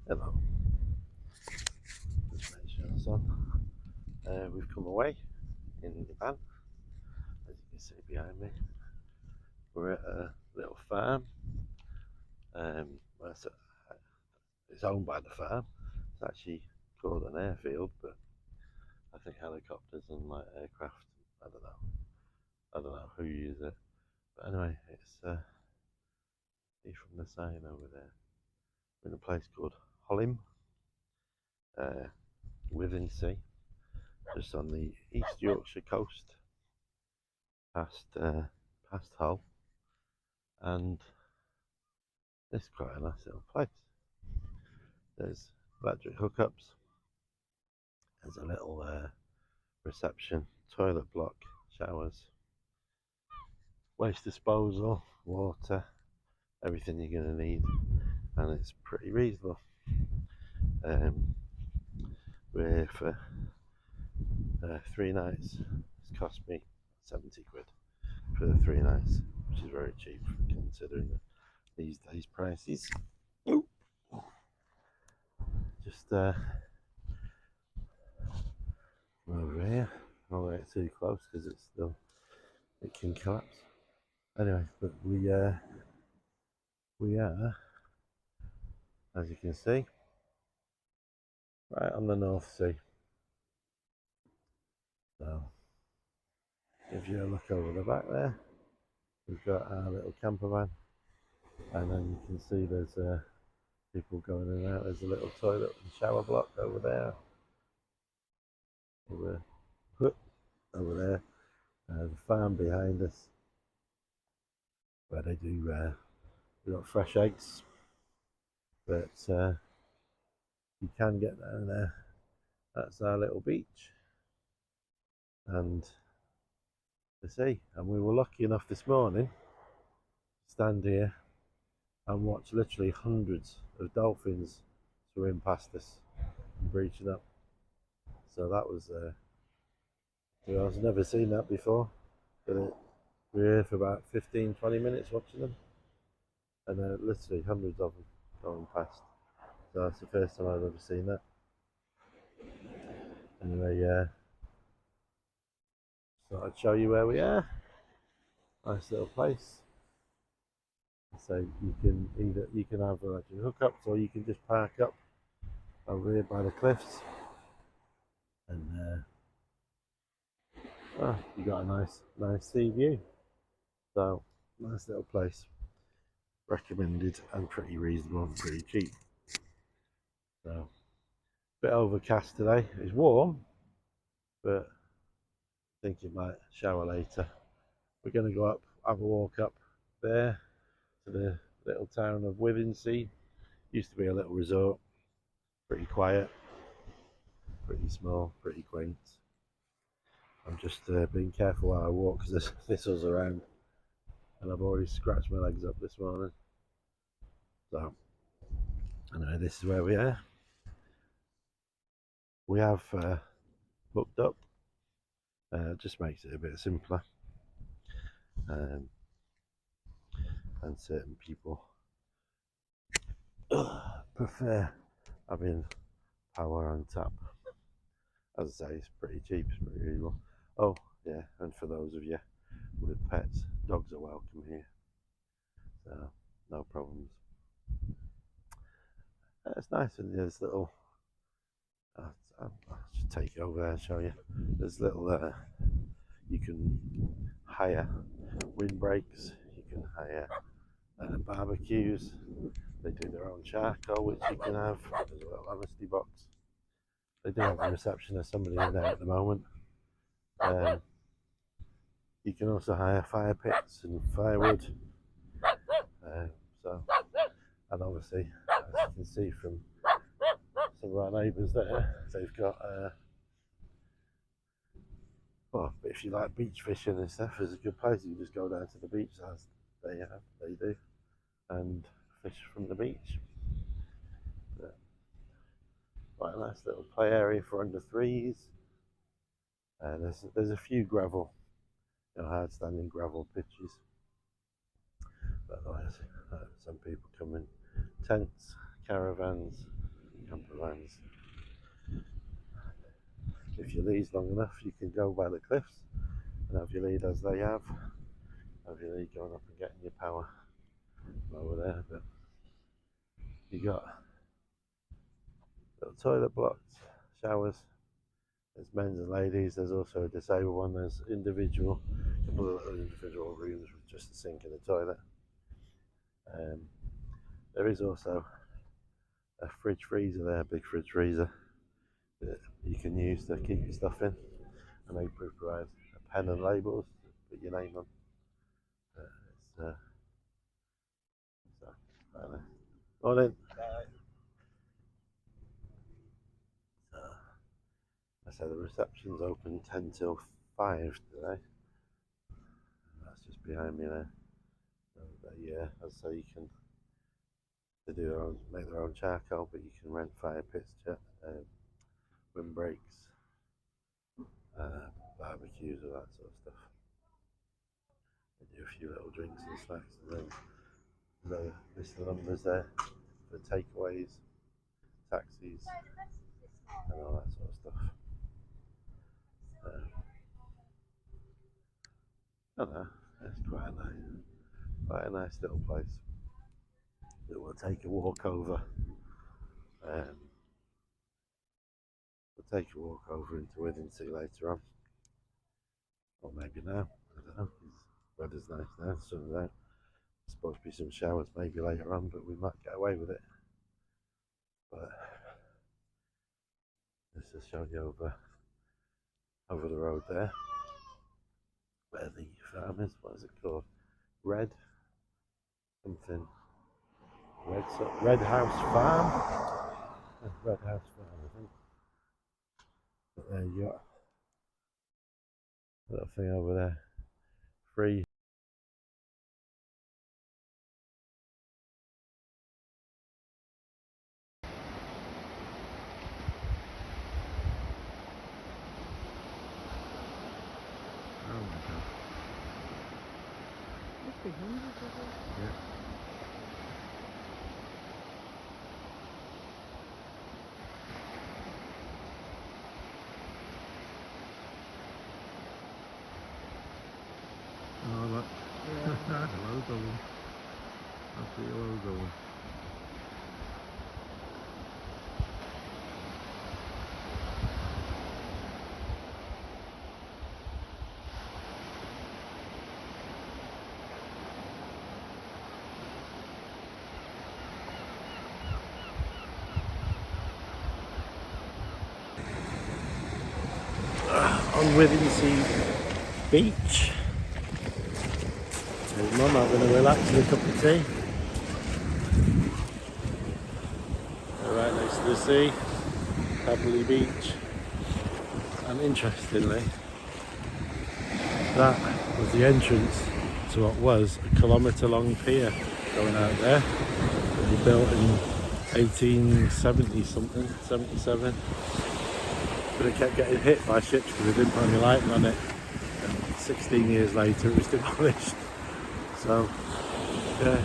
Hello. Just make sure it's on. We've come away in the van, as you can see behind me. We're at a little farm. Well, it's owned by the farm. It's actually called an airfield, but I think helicopters and like aircraft. I don't know. I don't know who uses it. But anyway, it's see from the sign over there. We're in a place called Hollim, Withinsea, just on the East Yorkshire coast, past Hull, and this is quite a nice little place. There's electric hookups. There's a little reception, toilet block, showers, waste disposal, water, everything you're going to need, and it's pretty reasonable. We're here for 3 nights. It's cost me 70 quid for the 3 nights, which is very cheap considering these days prices. Ooh. Just over here. I don't get too close because it can collapse. Anyway, but we are, as you can see, right on the North Sea. So if you look over the back there, we've got our little camper van, and then you can see there's people going in and out. There's a little toilet and shower block over there. Over there, the farm behind us, where they do. We've got fresh eggs, but you can get down there. That's our little beach, and the sea. And we were lucky enough this morning to stand here and watch literally hundreds of dolphins swim past us and breaching up. So that was, I've never seen that before, but we were here for about 15-20 minutes watching them, and literally hundreds of them going past. So that's the first time I've ever seen that. Anyway, so I'd show you where we are. Nice little place. So you can have electric hookups, or you can just park up over here by the cliffs, and you got a nice sea view. So nice little place. Recommended and pretty reasonable and pretty cheap. So a bit overcast today. It's warm, but I think it might shower later. We're going to go up, have a walk up there to the little town of Withinsea. Used to be a little resort, pretty quiet, pretty small, pretty quaint. I'm just being careful while I walk because there's thistles around, and I've already scratched my legs up this morning. So anyway, this is where we are. We have hooked up. Just makes it a bit simpler, and certain people prefer having power on tap. As I say, it's pretty cheap, it's pretty reasonable. Oh yeah, and for those of you with pets, dogs are welcome here, so no problems. It's nice, and there's little. I should take you over there and show you. There's little. You can hire windbreaks. You can hire barbecues. They do their own charcoal, which you can have. There's a little honesty box. They do have a receptionist, somebody in there at the moment. You can also hire fire pits and firewood. And obviously, as you can see from some of our neighbours there, they've got. Well, if you like beach fishing and stuff, there's a good place. You can just go down to the beach, as they do, and fish from the beach. Quite a nice little play area for under threes. There's a few gravel, hard standing gravel pitches. But otherwise, some people come in tents, caravans, sometimes if you lead long enough, you can go by the cliffs and have your lead as they have your lead going up and getting your power over there. But you got little toilet blocks, showers. There's men's and ladies. There's also a disabled one. There's couple of little individual rooms with just a sink and a toilet. There is also a fridge freezer there, a big fridge freezer that you can use to keep your stuff in, and they provide a pen and labels to put your name on. Morning. I said the reception's open 10 till 5 today. That's just behind me there. As I say, you can make their own charcoal, but you can rent fire pits, windbreaks, barbecues, all that sort of stuff. They do a few little drinks and snacks, and then the list of numbers there for takeaways, taxis, and all that sort of stuff. I don't know, it's quite a nice little place that we'll take a walk over. We'll take a walk over into Withensea later on, or maybe now. I don't know. The weather's nice now, sun's out. There's supposed to be some showers maybe later on, but we might get away with it. But let's just show you over the road there, where the farm is. What is it called? Red House Farm. Red House Farm, I think. But there you got a little thing over there. Free. Oh my god. Yeah. Oh look. Yeah. Loads of them. Absolutely loads of them. On Withensea Beach. There's Mum having a relax with a cup of tea. Right next to the sea, Pebbly Beach. And interestingly, that was the entrance to what was a kilometre long pier going out there. It was built in 1870 something, 77. But it kept getting hit by ships because they didn't put any lighting on it. And 16 years later it was demolished. So, yeah,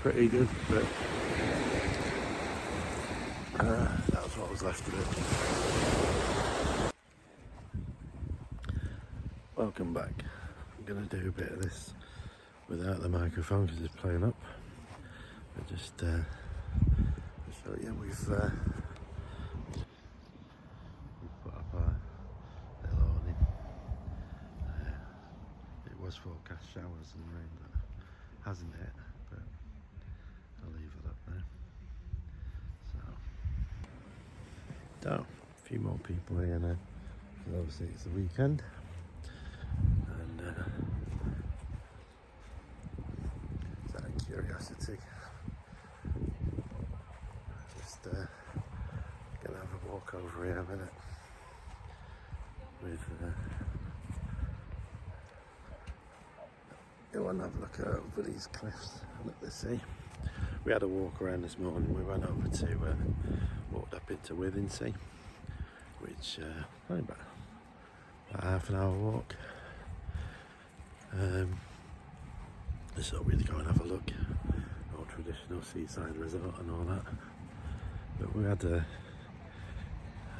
pretty good, but that was what was left of it. Welcome back. I'm going to do a bit of this without the microphone because it's playing up. But just to show you, we've put up our little awning. It was forecast showers and rain, but hasn't hit, but I'll leave it up there. So, a few more people here now, because obviously it's the weekend, and just out of curiosity, just gonna have a walk over here a minute with go and have a look over these cliffs and look the sea. We had a walk around this morning. We went over to walked up into Withensea, which probably about a half an hour walk. Just thought we'd go and have a look. Old traditional seaside resort and all that. But we had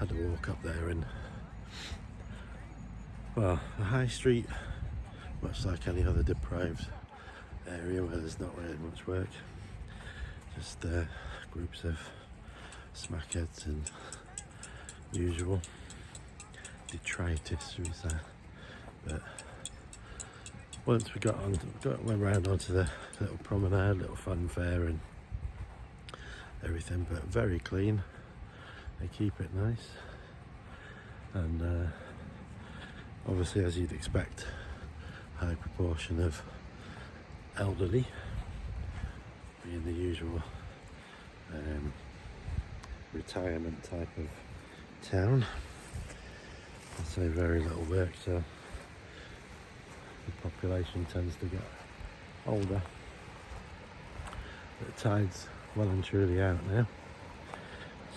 had a walk up there, and well, the high street, much like any other deprived area where there's not really much work, just groups of smackheads and usual detritus, should we say. But once we went round onto the little promenade, little fun fair and everything, but very clean. They keep it nice, and obviously, as you'd expect, high proportion of elderly, being the usual retirement type of town. I'd say very little work, so the population tends to get older. The tide's well and truly out now,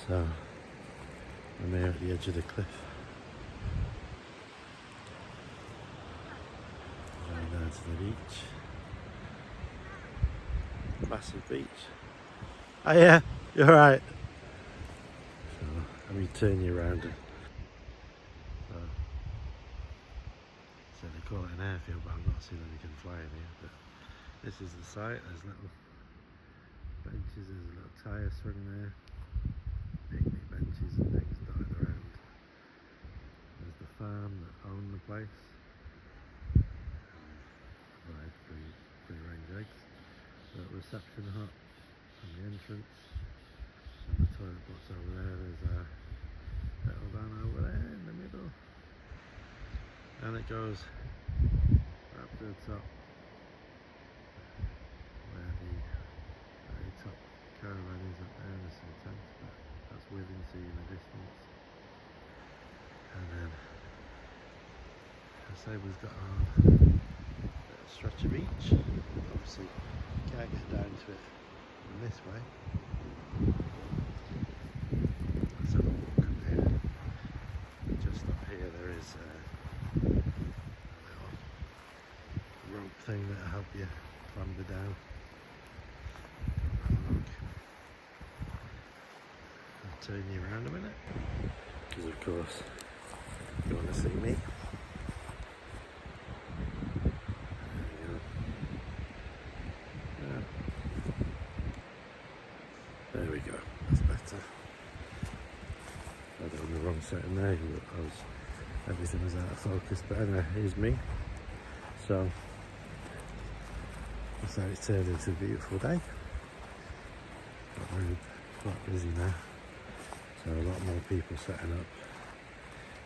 so I'm here at the edge of the cliff. Going down to the beach. Massive beach. Oh yeah, you're right. So let me turn you around. So they call it an airfield, but I've not seen anything flying here. But this is the site. There's little benches, there's a little tyre swing there, picnic benches and things dotted around. There's the farm that own the place, provide free range eggs. The reception hut and the entrance, and the toilet box over there. There's a little van over there in the middle, and it goes up to the top where the very top caravan is up there. There's some tents, but that's within sea in the distance. And then I say we've got our little stretch of beach. Obviously can't get down to it from this way. Let's have a walk up here. Just up here there is a little rope thing that'll help you clamber down. I'll turn you around a minute, because of course you want to see me. There we go, that's better. I was on the wrong setting there, everything was out of focus, but anyway, here's me. So, that's how it's turned into a beautiful day. Quite busy now, so a lot more people setting up.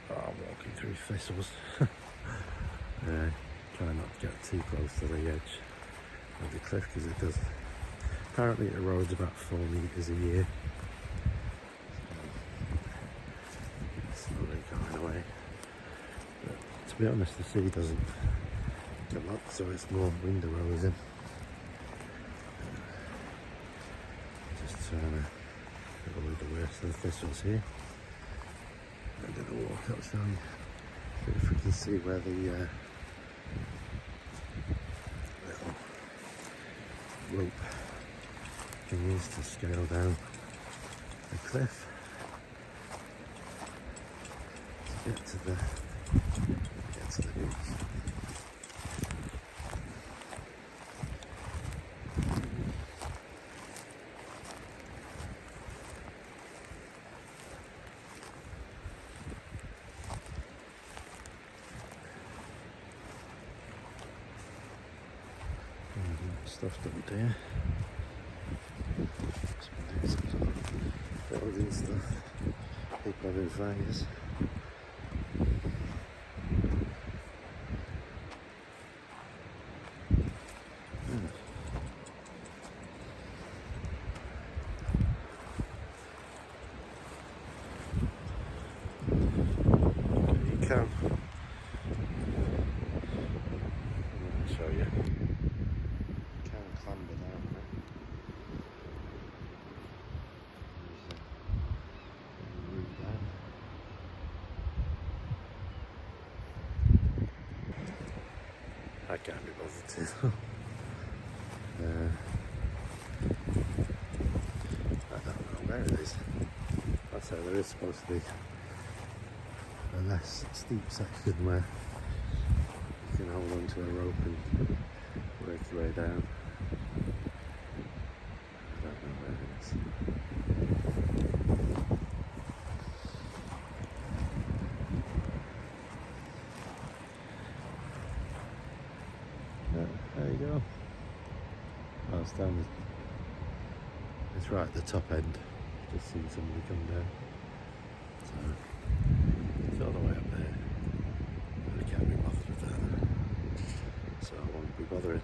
Oh, I'm walking through thistles. Try not to get too close to the edge of the cliff, because it does. Apparently it erodes about 4 metres a year. So slowly going away. But to be honest, the sea doesn't come up, so it's more wind erosion. Just trying to avoid the worst of the thistles here. I'm going to walk up, so if we can see where the little rope thing is to scale down the cliff to get to the beach. Stuff up there. Building stuff. People having fires. You can. I'll show you. Clamber down there. There's a route down. I can't be bothered to. I don't know where it is. That's how there is supposed to be a less steep section where you can hold onto a rope and work your way down. I don't know where it is. There you go. Oh, it's down. It's right at the top end. Just seen somebody come down. So it's all the way up there. I can't be bothered with that. So I won't be bothering.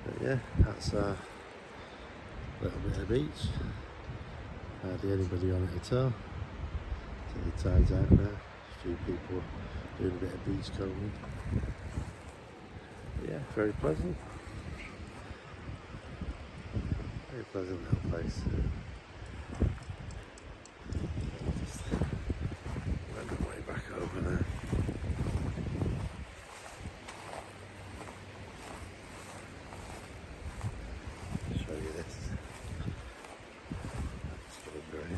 But yeah, that's a little bit of beach. Hardly anybody on it at all. So the tide's out now. A few people doing a bit of beach combing. But yeah, very pleasant. Very pleasant little place. Just went my way back over there. Show you this. Strawberry.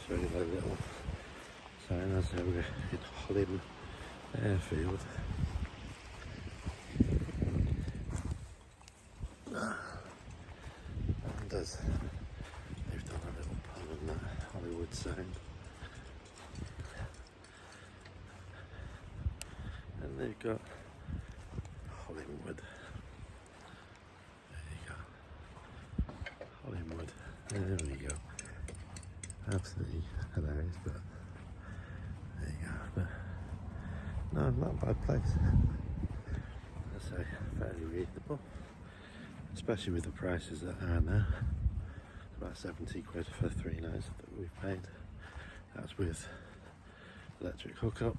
Show you that little sign as we're in Holland airfield. And as they've done a little pun on that Hollywood sign. And they've got Hollywood. There you go. Hollywood. There we go. Absolutely hilarious, but there you go. But no, not a bad place. I'd say fairly reasonable, especially with the prices that are now. It's about 70 quid for 3 nights that we've paid. That's with electric hookup,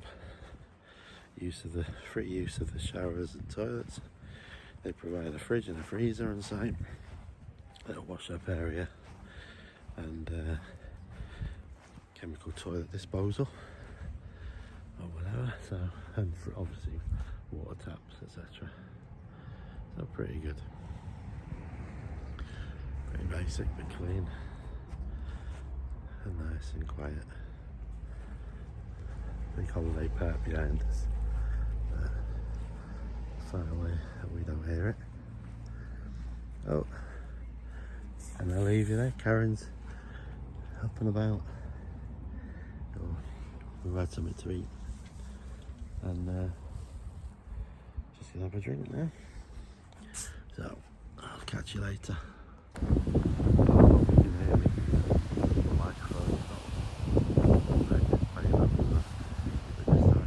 free use of the showers and toilets. They provide a fridge and a freezer on site, a wash up area, and chemical toilet disposal or whatever. So, and for obviously water taps, etc. So pretty good. Very basic but clean and nice and quiet. Big holiday park behind us. Far away that we don't hear it. Oh, and I'll leave you there. Karen's up and about. Oh, we've had something to eat and just gonna have a drink now. So I'll catch you later. I hope you can hear me. The microphone's not very loud enough. But just thought,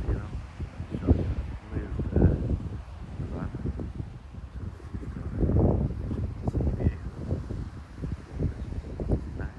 show you, move the van so that you've got some view. Nice.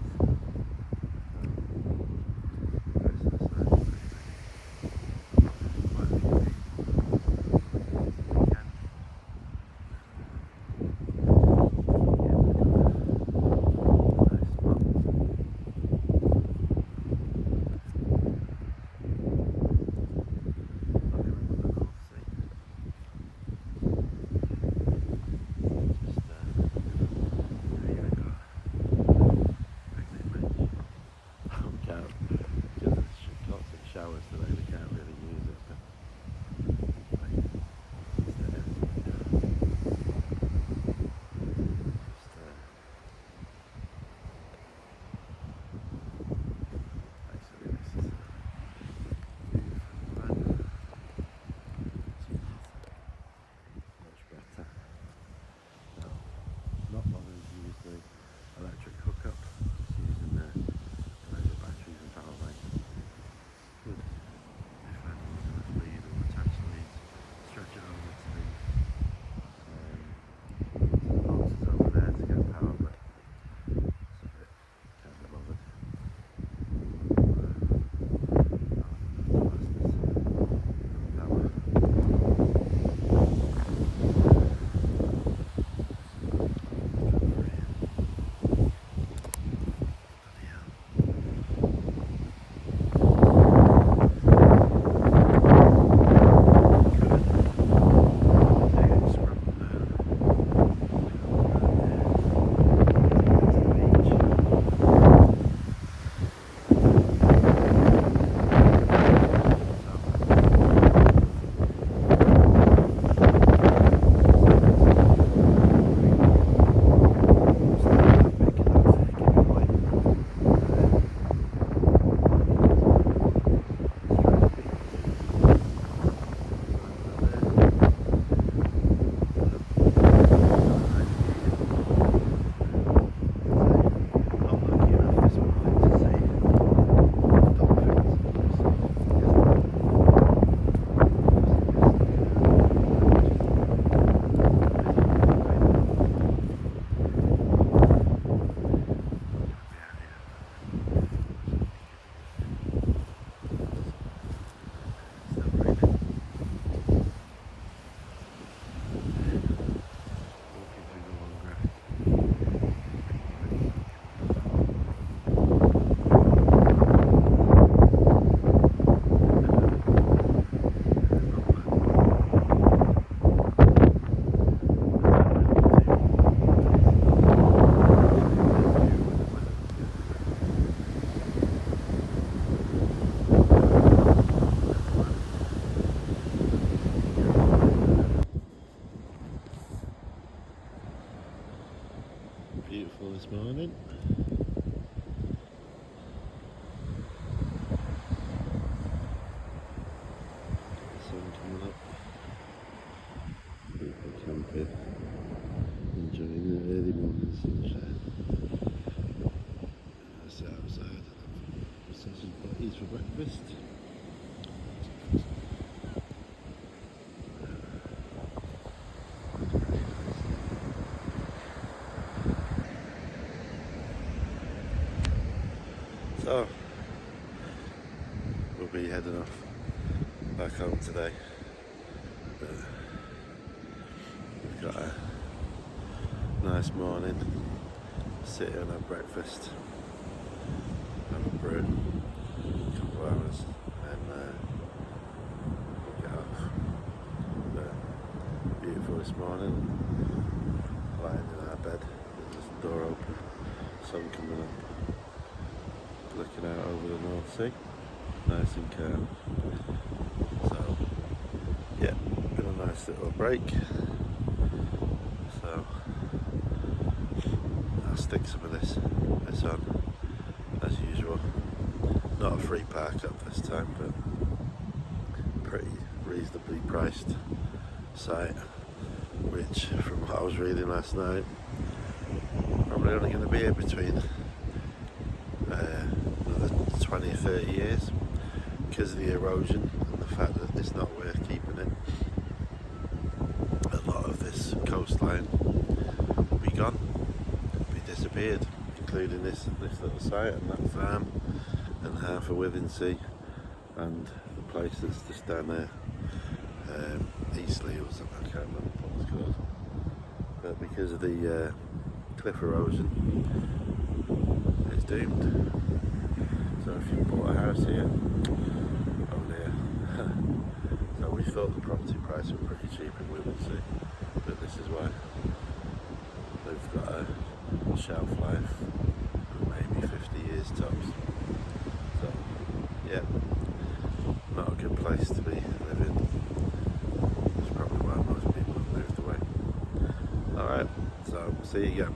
beautiful this morning. The sun coming up. People camping, enjoying the early morning sunshine. I sit outside and have sausage patties for breakfast. So, we'll be heading off back home today. But we've got a nice morning, sit and have breakfast, have a brew, a couple of hours, and we'll get off. But beautiful this morning, lying in our bed with the door open, sun coming up, looking out over the North Sea, nice and calm. So yeah, been a nice little break. So I'll stick some of this on as usual. Not a free park up this time, but pretty reasonably priced site, which from what I was reading last night, probably only going to be here between another 20 or 30 years because of the erosion and the fact that it's not worth keeping it. A lot of this coastline will be gone, be disappeared, including this little site and that farm and half of Withinsea and the place that's just down there, Eastleigh or something, I can't remember what it's called. But because of the cliff erosion, it's doomed. So if you bought a house here, oh dear. So we thought the property price was pretty cheap in Withinsea, but this is why. They've got a shelf life of maybe 50 years tops. So yeah, not a good place to be living. That's probably why most people have moved away. Alright, so see you again.